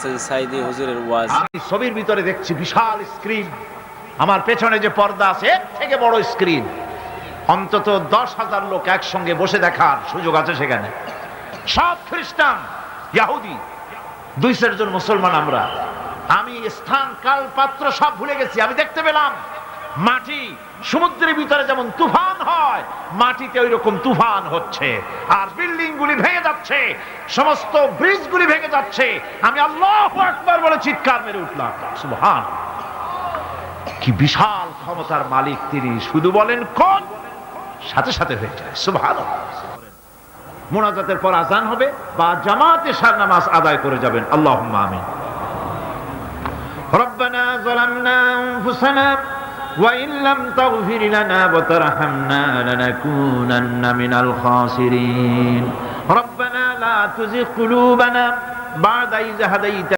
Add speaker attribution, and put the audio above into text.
Speaker 1: উস্তাদ সাইদি হুজুরের ওয়াজ।
Speaker 2: আমি ছবির ভিতরে দেখছি বিশাল স্ক্রিন, আমার পেছনে যে পর্দা আছে এর থেকে বড় স্ক্রিন, অন্তত 10,000 লোক একসঙ্গে বসে দেখার সুযোগ আছে সেখানে। সব খ্রিস্টান, ইহুদি, 2-4 জন মুসলমান। আমি স্থান কাল পাত্র সব ভুলে গেছি। আমি দেখতে পেলাম মাটি সমুদ্রের ভিতরে যেমন তুফান হয়, মাটিতে ওই রকম তুফান হচ্ছে, আর বিল্ডিং গুলি ভেঙে যাচ্ছে, সমস্ত ব্রিজ গুলি ভেঙে যাচ্ছে। আমি আল্লাহু আকবার বলে চিৎকার মেরে উঠলাম, সুবহান। কি বিশাল ক্ষমতার মালিক তিনি, শুধু বলেন কোন, সাথে সাথে হয়ে যায়, সুবহানাল্লাহ। মুনাজাতের পর আজান হবে বা জামাতে এশার নামাজ আদায় করে যাবেন। আল্লাহুম্মা আমিন। রব্বানা যালামনা আনফুসানা ওয়া ইন লাম তাগফির লানা ওয়া তারহামনা লানাকুনান্না মিনাল খাসিরিন। রব্বানা লা তুযিগ কুলুবানা বা'দা ইয হাদাইতা